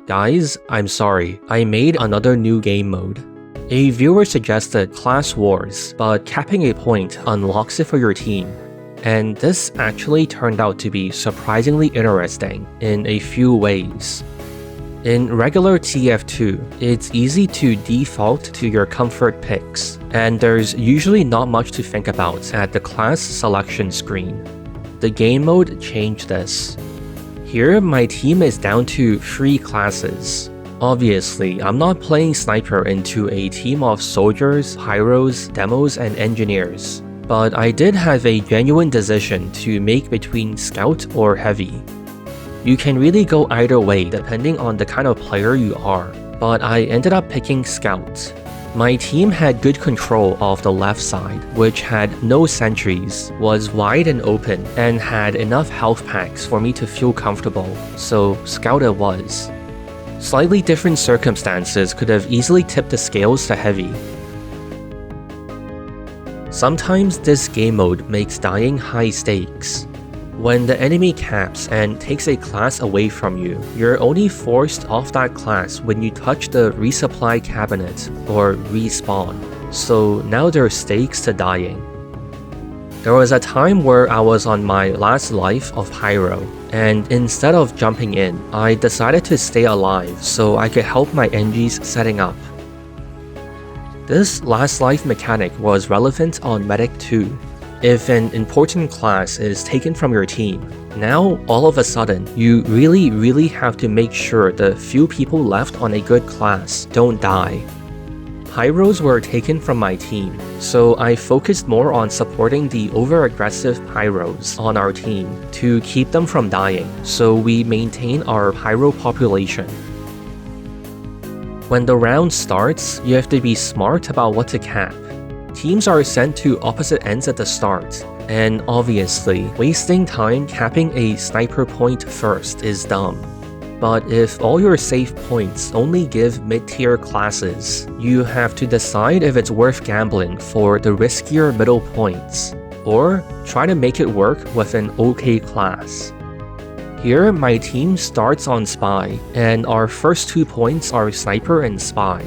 Guys, I'm sorry, I made another new game mode. A viewer suggested Class Wars, but capping a point unlocks it for your team. And this actually turned out to be surprisingly interesting in a few ways. In regular TF2, it's easy to default to your comfort picks, and there's usually not much to think about at the class selection screen. The game mode changed this. Here, my team is down to 3 classes. Obviously, I'm not playing Sniper into a team of soldiers, pyros, demos, and engineers, but I did have a genuine decision to make between Scout or Heavy. You can really go either way depending on the kind of player you are, but I ended up picking Scout. My team had good control of the left side, which had no sentries, was wide and open, and had enough health packs for me to feel comfortable, so Scout it was. Slightly different circumstances could have easily tipped the scales to Heavy. Sometimes this game mode makes dying high stakes. When the enemy caps and takes a class away from you, you're only forced off that class when you touch the resupply cabinet or respawn, so now there are stakes to dying. There was a time where I was on my last life of Pyro, and instead of jumping in, I decided to stay alive so I could help my NGs setting up. This last life mechanic was relevant on Medic 2. If an important class is taken from your team, now all of a sudden, you really have to make sure the few people left on a good class don't die. Pyros were taken from my team, so I focused more on supporting the over-aggressive Pyros on our team to keep them from dying, so we maintain our Pyro population. When the round starts, you have to be smart about what to cap. Teams are sent to opposite ends at the start, and obviously, wasting time capping a sniper point first is dumb. But if all your safe points only give mid-tier classes, you have to decide if it's worth gambling for the riskier middle points, or try to make it work with an okay class. Here, my team starts on Spy, and our first 2 points are Sniper and Spy.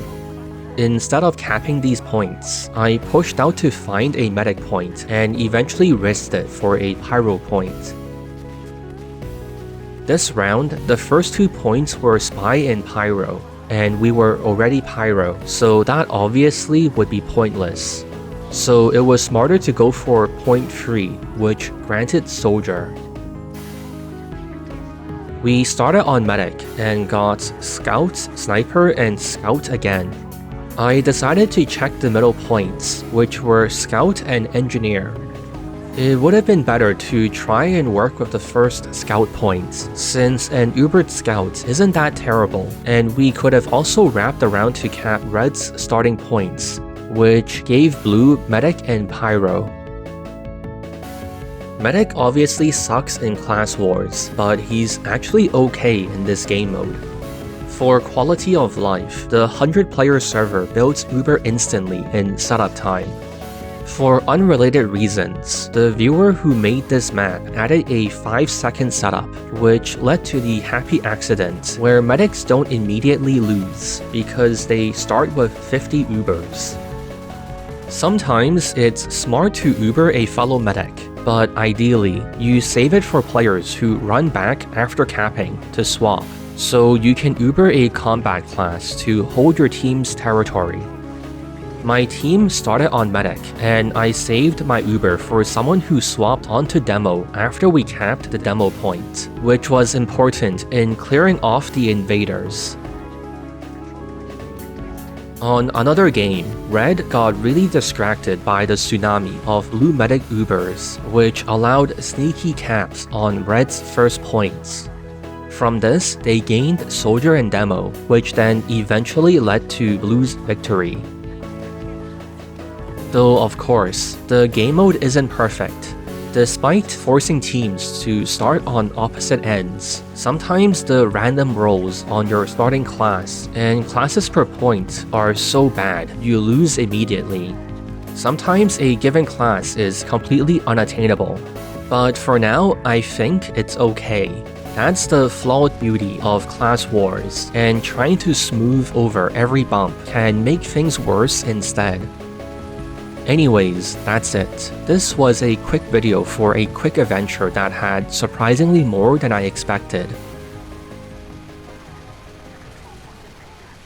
Instead of capping these points, I pushed out to find a medic point and eventually risked it for a pyro point. This round, the first 2 points were Spy and Pyro, and we were already Pyro, so that obviously would be pointless. So it was smarter to go for point 3, which granted Soldier. We started on Medic and got Scout, Sniper, and Scout again. I decided to check the middle points, which were Scout and Engineer. It would have been better to try and work with the first Scout point, since an Ubered Scout isn't that terrible, and we could have also wrapped around to cap Red's starting points, which gave Blue Medic and Pyro. Medic obviously sucks in Class Wars, but he's actually okay in this game mode. For quality of life, the 100-player server builds Uber instantly in setup time. For unrelated reasons, the viewer who made this map added a 5-second setup, which led to the happy accident where medics don't immediately lose because they start with 50 Ubers. Sometimes it's smart to Uber a fellow medic, but ideally, you save it for players who run back after capping to swap, so you can Uber a combat class to hold your team's territory. My team started on Medic, and I saved my Uber for someone who swapped onto Demo after we capped the demo point, which was important in clearing off the invaders. On another game, Red got really distracted by the tsunami of blue medic Ubers, which allowed sneaky caps on Red's first points. From this, they gained Soldier and Demo, which then eventually led to Blue's victory. Though of course, the game mode isn't perfect. Despite forcing teams to start on opposite ends, sometimes the random rolls on your starting class and classes per point are so bad you lose immediately. Sometimes a given class is completely unattainable, but for now I think it's okay. That's the flawed beauty of class wars, and trying to smooth over every bump can make things worse instead. Anyways, that's it. This was a quick video for a quick adventure that had surprisingly more than I expected.